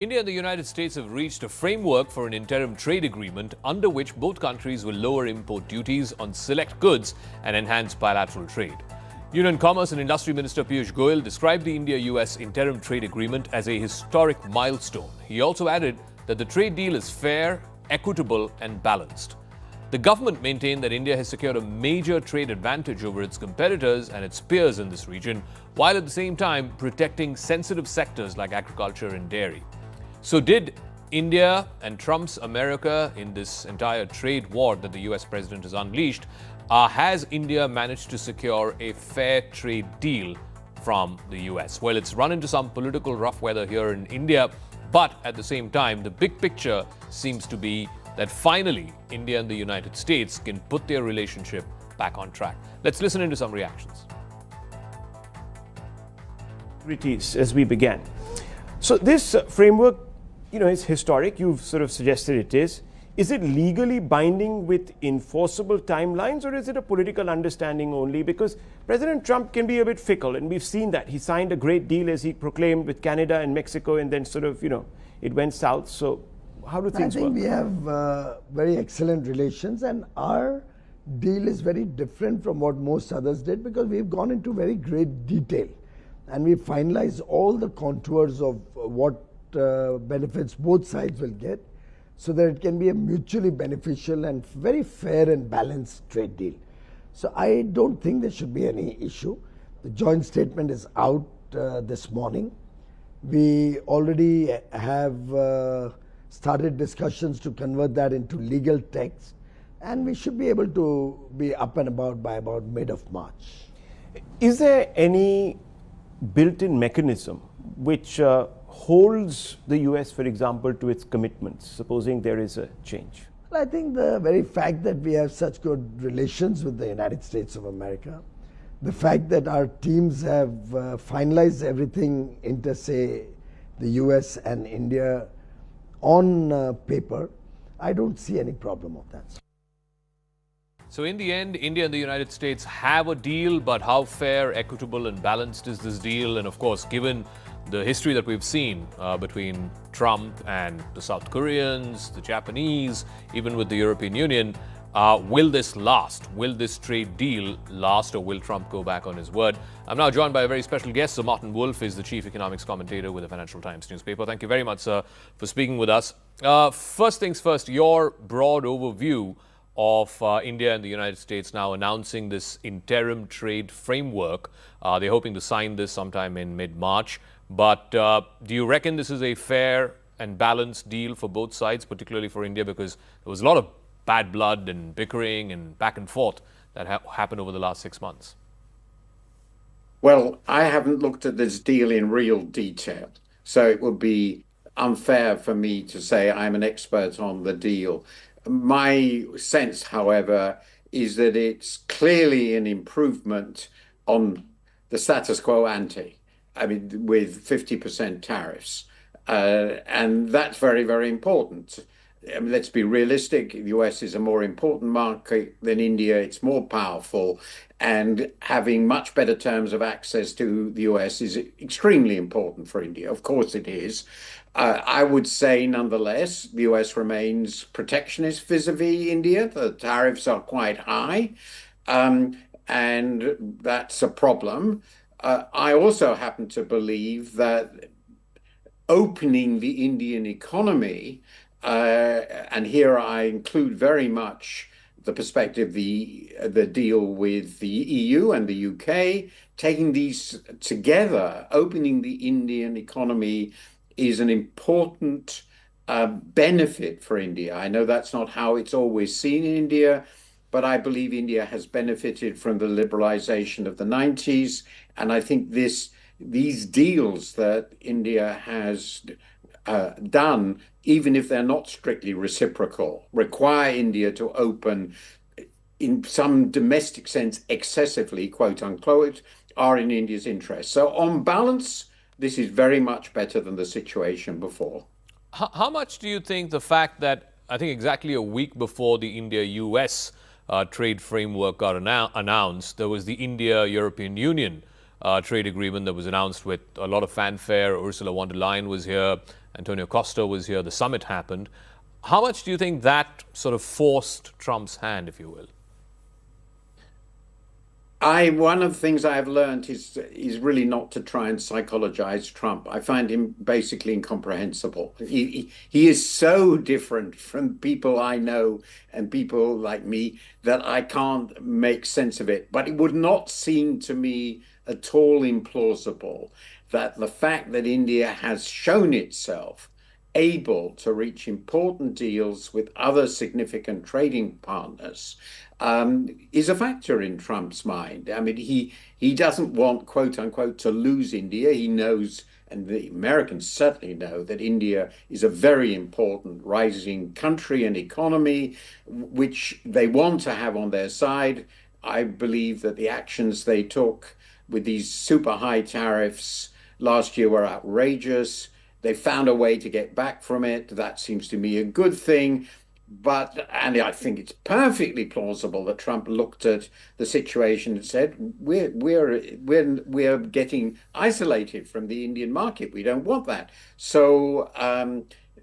India and the United States have reached a framework for an interim trade agreement under which both countries will lower import duties on select goods and enhance bilateral trade. Union Commerce and Industry Minister Piyush Goyal described the India-US interim trade agreement as a historic milestone. He also added that the trade deal is fair, equitable and balanced. The government maintained that India has secured a major trade advantage over its competitors and its peers in this region, while at the same time protecting sensitive sectors like agriculture and dairy. So did India and Trump's America in this entire trade war that the US president has unleashed, has India managed to secure a fair trade deal from the US? Well, it's run into some political rough weather here in India, but at the same time, the big picture seems to be that finally India and the United States can put their relationship back on track. Let's listen into some reactions. As we began. So this framework, is historic. You've sort of suggested it is. Is it legally binding with enforceable timelines, or is it a political understanding only? Because President Trump can be a bit fickle, and we've seen that. He signed a great deal, as he proclaimed, with Canada and Mexico, and then sort of, it went south. So how do things work? I think we have very excellent relations, and our deal is very different from what most others did, because we've gone into very great detail, and we finalized all the contours of what benefits both sides will get, so that it can be a mutually beneficial and very fair and balanced trade deal. So I don't think there should be any issue. The joint statement is out this morning. We already have started discussions to convert that into legal text, and we should be able to be up and about by about mid of March. Is there any built-in mechanism which holds the US, for example, to its commitments, supposing there is a change? Well, I think the very fact that we have such good relations with the United States of America, the fact that our teams have finalized everything inter, say, the US and India on paper, I don't see any problem of that. So in the end, India and the United States have a deal, but how fair, equitable and balanced is this deal? And of course, given the history that we've seen between Trump and the South Koreans, the Japanese, even with the European Union, will this last? Will this trade deal last, or will Trump go back on his word? I'm now joined by a very special guest. Sir Martin Wolf is the chief economics commentator with the Financial Times newspaper. Thank you very much, sir, for speaking with us. First things first, your broad overview of India and the United States now announcing this interim trade framework. They're hoping to sign this sometime in mid-March. But do you reckon this is a fair and balanced deal for both sides, particularly for India, because there was a lot of bad blood and bickering and back and forth that happened over the last 6 months? Well, I haven't looked at this deal in real detail, so it would be unfair for me to say I'm an expert on the deal. My sense, however, is that it's clearly an improvement on the status quo ante. I mean, with 50% tariffs. And that's very, very important. I mean, let's be realistic. The US is a more important market than India. It's more powerful. And having much better terms of access to the US is extremely important for India. Of course it is. I would say, nonetheless, the US remains protectionist vis-a-vis India. The tariffs are quite high. And that's a problem. I also happen to believe that opening the Indian economy, and here I include very much the perspective, the deal with the EU and the UK, taking these together, opening the Indian economy is an important benefit for India. I know that's not how it's always seen in India, but I believe India has benefited from the liberalization of the 90s. And I think these deals that India has done, even if they're not strictly reciprocal, require India to open, in some domestic sense, excessively, quote unquote, are in India's interest. So on balance, this is very much better than the situation before. How much do you think the fact that, I think exactly a week before the India-US trade framework got announced, there was the India-European Union trade agreement that was announced with a lot of fanfare. Ursula von der Leyen was here. Antonio Costa was here, the summit happened. How much do you think that sort of forced Trump's hand, if you will? One of the things I've learned is really not to try and psychologize Trump. I find him basically incomprehensible. He is so different from people I know and people like me that I can't make sense of it. But it would not seem to me at all implausible that the fact that India has shown itself able to reach important deals with other significant trading partners is a factor in Trump's mind. I mean, he doesn't want, quote unquote, to lose India. He knows, and the Americans certainly know, that India is a very important rising country and economy, which they want to have on their side. I believe that the actions they took with these super high tariffs last year were outrageous. They found a way to get back from it. That seems to me a good thing. And I think it's perfectly plausible that Trump looked at the situation and said, we're getting isolated from the Indian market. We don't want that. So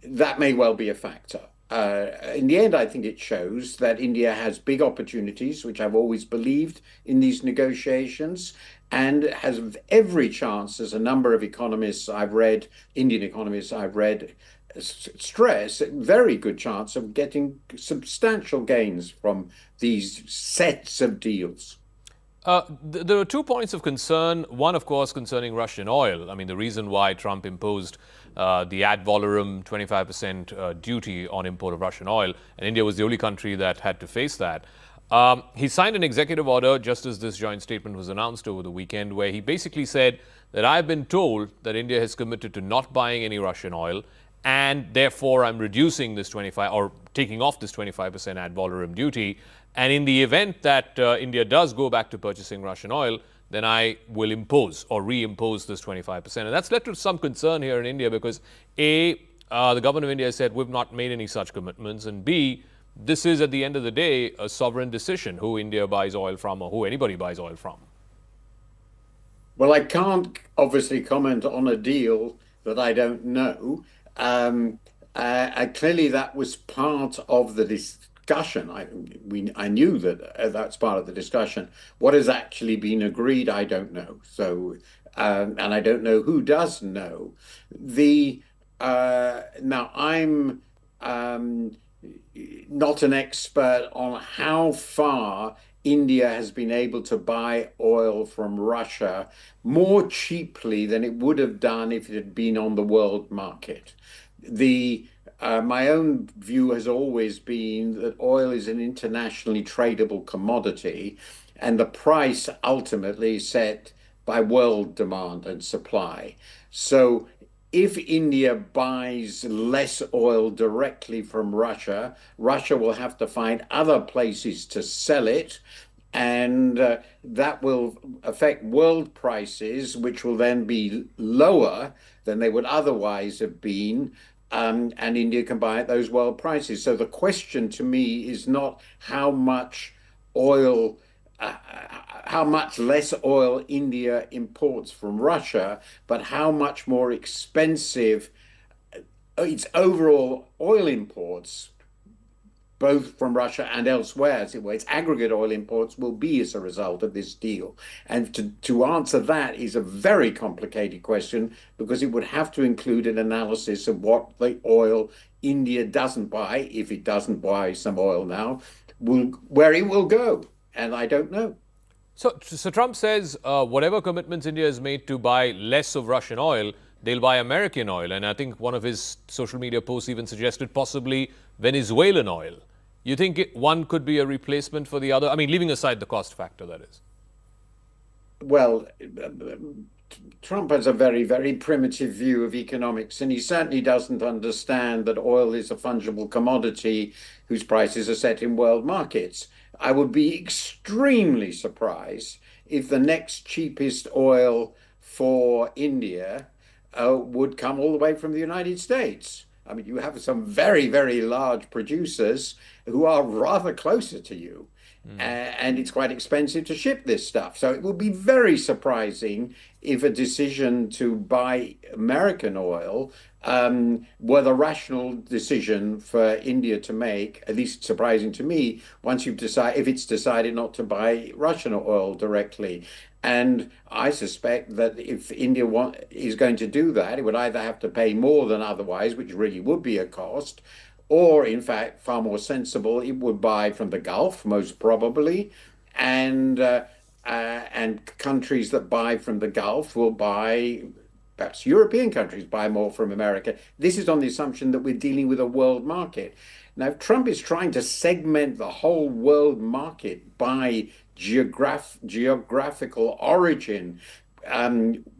that may well be a factor. In the end, I think it shows that India has big opportunities, which I've always believed in these negotiations, and has every chance, as a number of economists I've read, Indian economists I've read, stress, very good chance of getting substantial gains from these sets of deals. There are 2 points of concern. One, of course, concerning Russian oil. I mean, the reason why Trump imposed the ad valorem 25% duty on import of Russian oil, and India was the only country that had to face that. He signed an executive order just as this joint statement was announced over the weekend, where he basically said that I've been told that India has committed to not buying any Russian oil, and therefore I'm reducing this 25 or taking off this 25% ad valorem duty. And in the event that India does go back to purchasing Russian oil, then I will impose or reimpose this 25%. And that's led to some concern here in India because A, the government of India said we've not made any such commitments, and B, this is at the end of the day a sovereign decision who India buys oil from or who anybody buys oil from. Well, I can't obviously comment on a deal that I don't know. Clearly, that was part of the discussion. I knew that that's part of the discussion. What has actually been agreed, I don't know. So, and I don't know who does know. Now I'm not an expert on how far India has been able to buy oil from Russia more cheaply than it would have done if it had been on the world market. My own view has always been that oil is an internationally tradable commodity, and the price ultimately is set by world demand and supply. So if India buys less oil directly from Russia, Russia will have to find other places to sell it, and that will affect world prices, which will then be lower than they would otherwise have been, and India can buy at those world prices. So the question to me is not how much oil, how much less oil India imports from Russia, but how much more expensive its overall oil imports, both from Russia and elsewhere, as it were, its aggregate oil imports will be as a result of this deal. And to answer that is a very complicated question, because it would have to include an analysis of what the oil India doesn't buy, if it doesn't buy some oil now, where it will go. And I don't know. So Trump says whatever commitments India has made to buy less of Russian oil, they'll buy American oil. And I think one of his social media posts even suggested possibly Venezuelan oil. You think one could be a replacement for the other? I mean, leaving aside the cost factor, that is. Well, Trump has a very, very primitive view of economics, and he certainly doesn't understand that oil is a fungible commodity whose prices are set in world markets. I would be extremely surprised if the next cheapest oil for India would come all the way from the United States. I mean, you have some very, very large producers who are rather closer to you. And it's quite expensive to ship this stuff. So it would be very surprising if a decision to buy American oil were the rational decision for India to make, at least surprising to me, once you've decided, if it's decided not to buy Russian oil directly. And I suspect that if India is going to do that, it would either have to pay more than otherwise, which really would be a cost, or in fact, far more sensible, it would buy from the Gulf, most probably, and countries that buy from the Gulf will buy. Perhaps European countries buy more from America. This is on the assumption that we're dealing with a world market. Now, if Trump is trying to segment the whole world market by geographical origin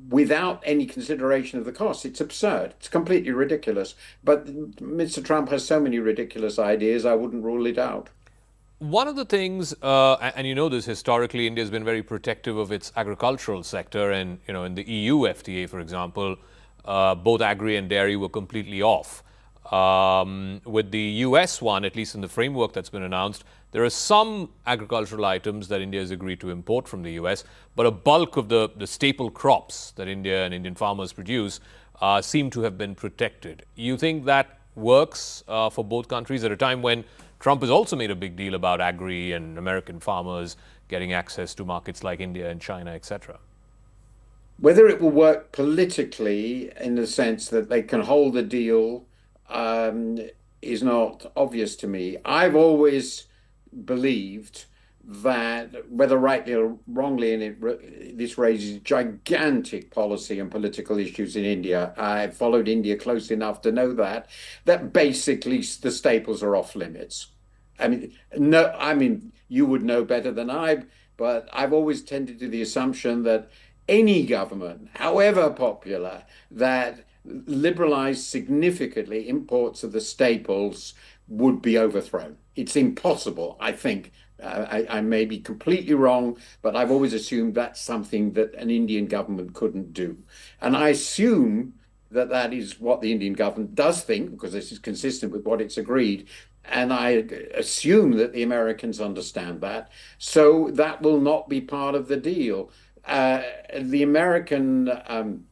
without any consideration of the cost, it's absurd. It's completely ridiculous. But Mr. Trump has so many ridiculous ideas, I wouldn't rule it out. One of the things, and you know this historically, India has been very protective of its agricultural sector, and in the EU FTA, for example, both agri and dairy were completely off. With the US one, at least in the framework that's been announced, there are some agricultural items that India has agreed to import from the US, but a bulk of the staple crops that India and Indian farmers produce seem to have been protected. You think that works for both countries at a time when Trump has also made a big deal about agri and American farmers getting access to markets like India and China, etc.? Whether it will work politically in the sense that they can hold a deal is not obvious to me. I've always believed that, whether rightly or wrongly, this raises gigantic policy and political issues in India. I've followed India close enough to know that basically the staples are off limits. You would know better than I, but I've always tended to the assumption that any government, however popular, that liberalized significantly imports of the staples would be overthrown. It's impossible, I think. I may be completely wrong, but I've always assumed that's something that an Indian government couldn't do. And I assume that that is what the Indian government does think, because this is consistent with what it's agreed. And I assume that the Americans understand that. So that will not be part of the deal. The American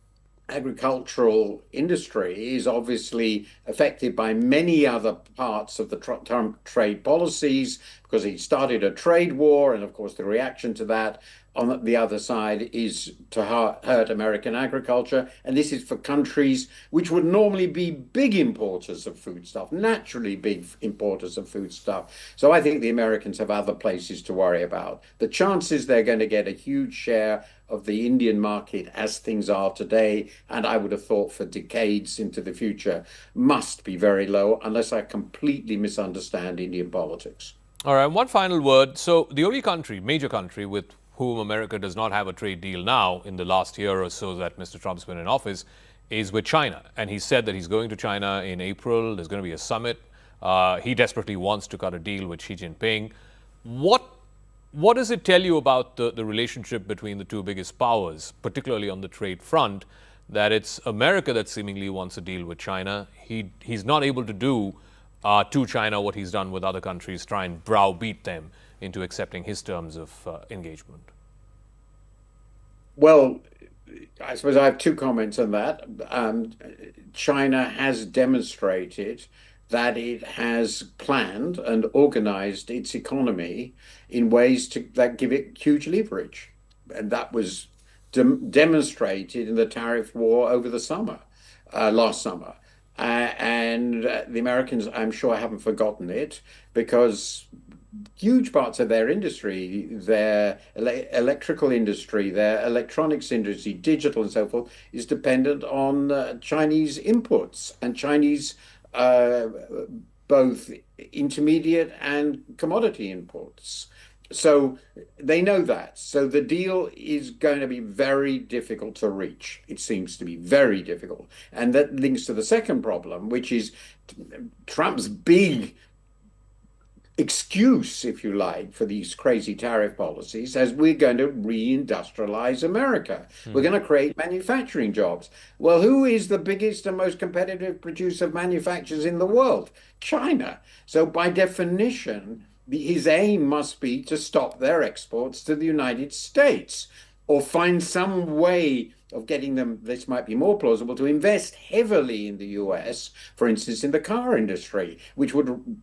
agricultural industry is obviously affected by many other parts of the Trump trade policies, because he started a trade war, and of course the reaction to that on the other side is to hurt American agriculture. And this is for countries which would normally be big importers of foodstuff, naturally big importers of foodstuff. So I think the Americans have other places to worry about. The chances they're going to get a huge share of the Indian market as things are today, and I would have thought for decades into the future, must be very low, unless I completely misunderstand Indian politics. All right, one final word. So the only major country with whom America does not have a trade deal now in the last year or so that Mr. Trump's been in office is with China. And he said that he's going to China in April. There's going to be a summit. He desperately wants to cut a deal with Xi Jinping. What does it tell you about the relationship between the two biggest powers, particularly on the trade front, that it's America that seemingly wants a deal with China? He's not able to do to China what he's done with other countries, try and browbeat them into accepting his terms of engagement. Well, I suppose I have two comments on that. China has demonstrated that it has planned and organized its economy in ways that give it huge leverage. And that was demonstrated in the tariff war over the summer, last summer. And the Americans, I'm sure, haven't forgotten it, because huge parts of their industry, their electrical industry, their electronics industry, digital and so forth, is dependent on Chinese inputs and Chinese both intermediate and commodity imports. So they know that. So the deal is going to be very difficult to reach. It seems to be very difficult. And that links to the second problem, which is Trump's big excuse, if you like, for these crazy tariff policies, as we're going to reindustrialize America. We're going to create manufacturing jobs. Well, who is the biggest and most competitive producer of manufacturers in the world? China. So by definition, his aim must be to stop their exports to the United States. or find some way of getting them, this might be more plausible, to invest heavily in the US, for instance, in the car industry, which would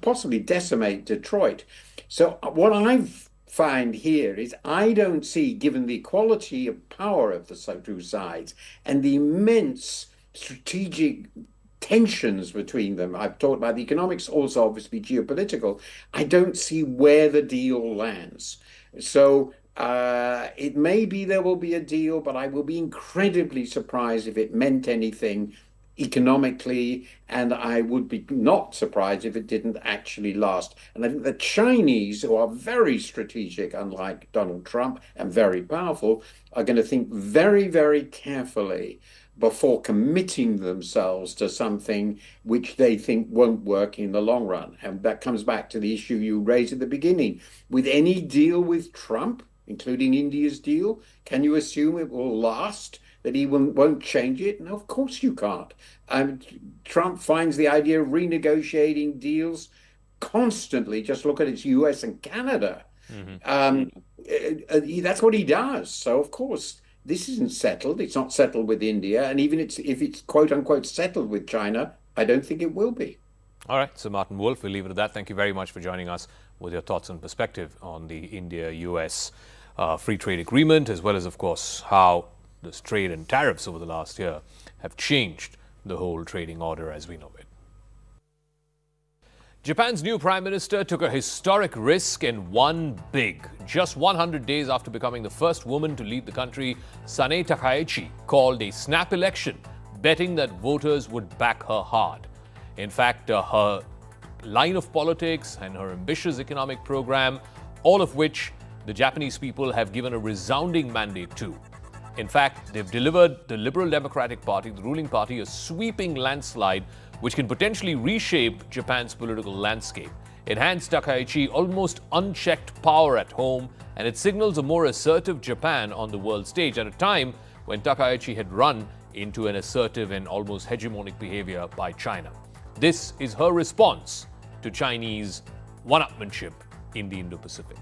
possibly decimate Detroit. So what I find here is I don't see, given the equality of power of the two sides and the immense strategic tensions between them, I've talked about the economics, also obviously geopolitical, I don't see where the deal lands. So it may be there will be a deal, but I will be incredibly surprised if it meant anything economically, and I would be not surprised if it didn't actually last. And I think the Chinese, who are very strategic, unlike Donald Trump, and very powerful, are going to think very, very carefully before committing themselves to something which they think won't work in the long run. And that comes back to the issue you raised at the beginning. With any deal with Trump, including India's deal, can you assume it will last? That he won't change it? No, of course you can't. Trump finds the idea of renegotiating deals constantly. Just look at its US and Canada. That's what he does. So, of course, this isn't settled. It's not settled with India. And even if it's quote unquote settled with China, I don't think it will be. All right. So, Martin Wolf, we'll leave it at that. Thank you very much for joining us with your thoughts and perspective on the India-US free trade agreement, as well as, of course, how this trade and tariffs over the last year have changed the whole trading order as we know it. Japan's new Prime Minister took a historic risk and won big. Just 100 days after becoming the first woman to lead the country, Sanae Takaichi called a snap election, betting that voters would back her hard. In fact, her line of politics and her ambitious economic program, all of which the Japanese people have given a resounding mandate to. In fact, they've delivered the Liberal Democratic Party, the ruling party, a sweeping landslide which can potentially reshape Japan's political landscape. It hands Takaichi almost unchecked power at home, and it signals a more assertive Japan on the world stage at a time when Takaichi had run into an assertive and almost hegemonic behavior by China. This is her response to Chinese one-upmanship in the Indo-Pacific.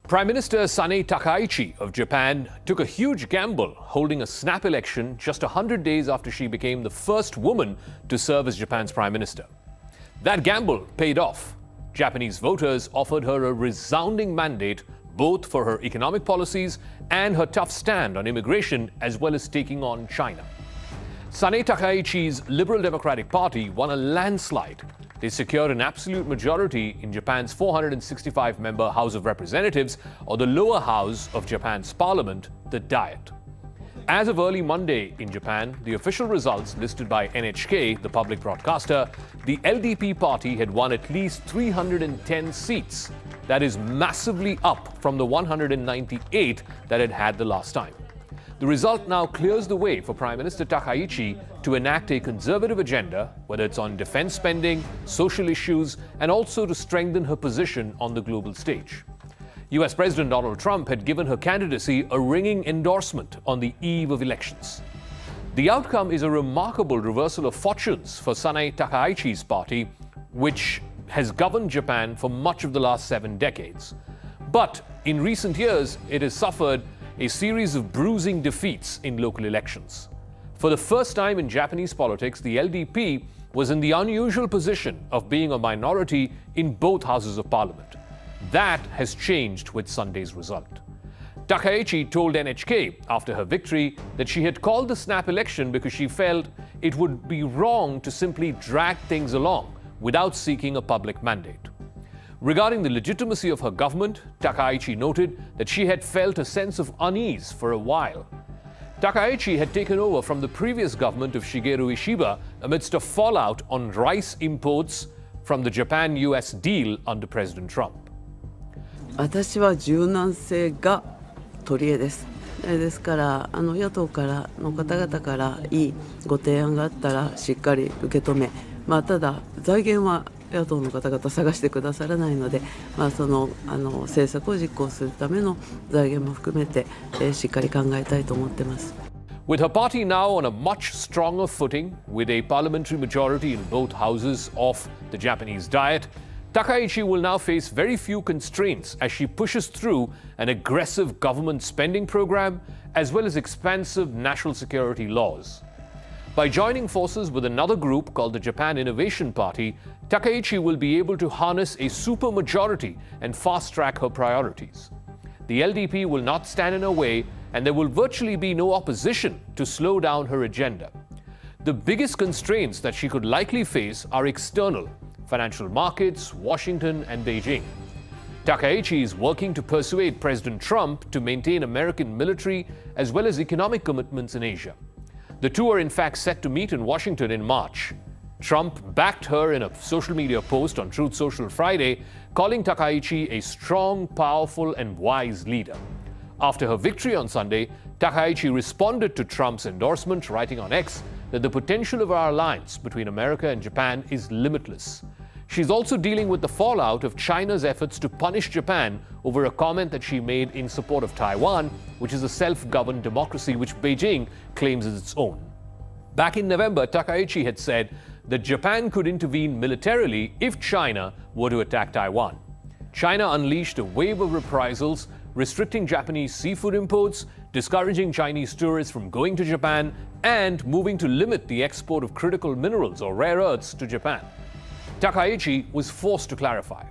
Prime Minister Sanae Takaichi of Japan took a huge gamble holding a snap election just 100 days after she became the first woman to serve as Japan's Prime Minister. That gamble paid off. Japanese voters offered her a resounding mandate both for her economic policies and her tough stand on immigration, as well as taking on China. Sanae Takaichi's Liberal Democratic Party won a landslide. They secured an absolute majority in Japan's 465-member House of Representatives, or the lower house of Japan's parliament, the Diet. As of early Monday in Japan, the official results listed by NHK, the public broadcaster, the LDP party had won at least 310 seats. That is massively up from the 198 that it had the last time. The result now clears the way for Prime Minister Takaichi to enact a conservative agenda, whether it's on defense spending, social issues, and also to strengthen her position on the global stage. US President Donald Trump had given her candidacy a ringing endorsement on the eve of elections. The outcome is a remarkable reversal of fortunes for Sanae Takaichi's party, which has governed Japan for much of the last 7 decades. But in recent years, it has suffered a series of bruising defeats in local elections. For the first time in Japanese politics, the LDP was in the unusual position of being a minority in both houses of parliament. That has changed with Sunday's result. Takaichi told NHK after her victory that she had called the snap election because she felt it would be wrong to simply drag things along without seeking a public mandate. Regarding the legitimacy of her government, Takaichi noted that she had felt a sense of unease for a while. Takaichi had taken over from the previous government of Shigeru Ishiba amidst a fallout on rice imports from the Japan-US deal under President Trump. 私は柔軟性が取り柄です。ですから野党からの方々からいいご提案があったらしっかり受け止め、ただ財源は野党の方々探してくださらないので、その政策を実行するための財源も含めてしっかり考えたいと思っています。With her party now on a much stronger footing, with a parliamentary majority in both houses of the Japanese Diet, Takaichi will now face very few constraints as she pushes through an aggressive government spending program as well as expansive national security laws. By joining forces with another group called the Japan Innovation Party, Takaichi will be able to harness a supermajority and fast-track her priorities. The LDP will not stand in her way, and there will virtually be no opposition to slow down her agenda. The biggest constraints that she could likely face are external: financial markets, Washington, and Beijing. Takaichi is working to persuade President Trump to maintain American military as well as economic commitments in Asia. The two are in fact set to meet in Washington in March. Trump backed her in a social media post on Truth Social Friday, calling Takaichi a strong, powerful, and wise leader. After her victory on Sunday, Takaichi responded to Trump's endorsement, writing on X that the potential of our alliance between America and Japan is limitless. She's also dealing with the fallout of China's efforts to punish Japan over a comment that she made in support of Taiwan, which is a self-governed democracy which Beijing claims as its own. Back in November, Takaichi had said that Japan could intervene militarily if China were to attack Taiwan. China unleashed a wave of reprisals, restricting Japanese seafood imports, discouraging Chinese tourists from going to Japan, and moving to limit the export of critical minerals or rare earths to Japan. Takaichi was forced to clarify.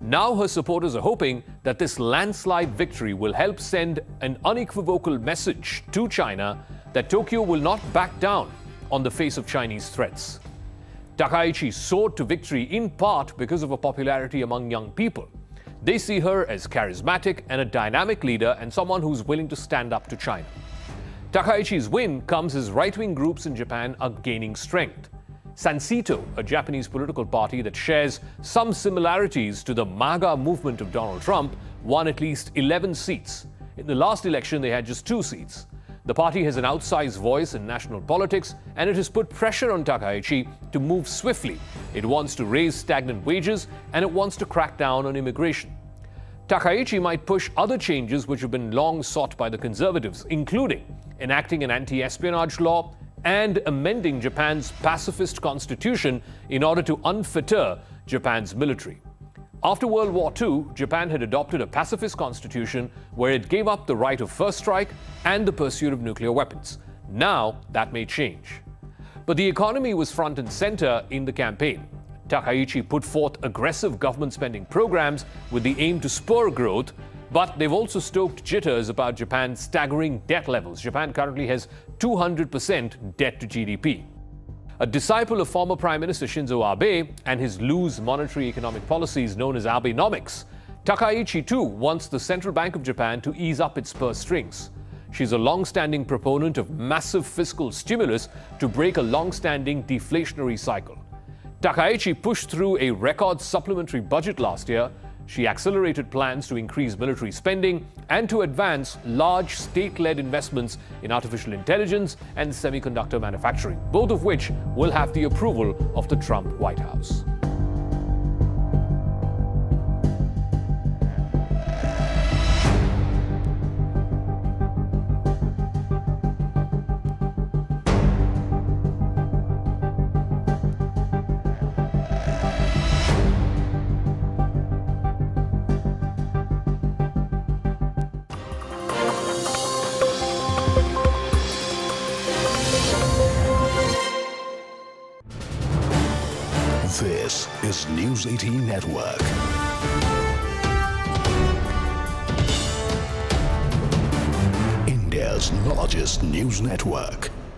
Now her supporters are hoping that this landslide victory will help send an unequivocal message to China that Tokyo will not back down on the face of Chinese threats. Takaichi soared to victory in part because of her popularity among young people. They see her as charismatic and a dynamic leader and someone who's willing to stand up to China. Takaichi's win comes as right-wing groups in Japan are gaining strength. Sansito, a Japanese political party that shares some similarities to the MAGA movement of Donald Trump, won at least 11 seats. In the last election, they had just 2 seats. The party has an outsized voice in national politics, and it has put pressure on Takaichi to move swiftly. It wants to raise stagnant wages, and it wants to crack down on immigration. Takaichi might push other changes which have been long sought by the conservatives, including enacting an anti-espionage law and amending Japan's pacifist constitution in order to unfetter Japan's military. After World War II, Japan had adopted a pacifist constitution where it gave up the right of first strike and the pursuit of nuclear weapons. Now that may change. But the economy was front and center in the campaign. Takaichi put forth aggressive government spending programs with the aim to spur growth, but they've also stoked jitters about Japan's staggering debt levels. Japan currently has 200% debt to GDP. A disciple of former Prime Minister Shinzo Abe and his loose monetary economic policies known as Abenomics, Takaichi too wants the Central Bank of Japan to ease up its purse strings. She's a long-standing proponent of massive fiscal stimulus to break a long-standing deflationary cycle. Takaichi pushed through a record supplementary budget last year. She accelerated plans to increase military spending and to advance large state-led investments in artificial intelligence and semiconductor manufacturing, both of which will have the approval of the Trump White House. This is News 18 Network. India's largest news network.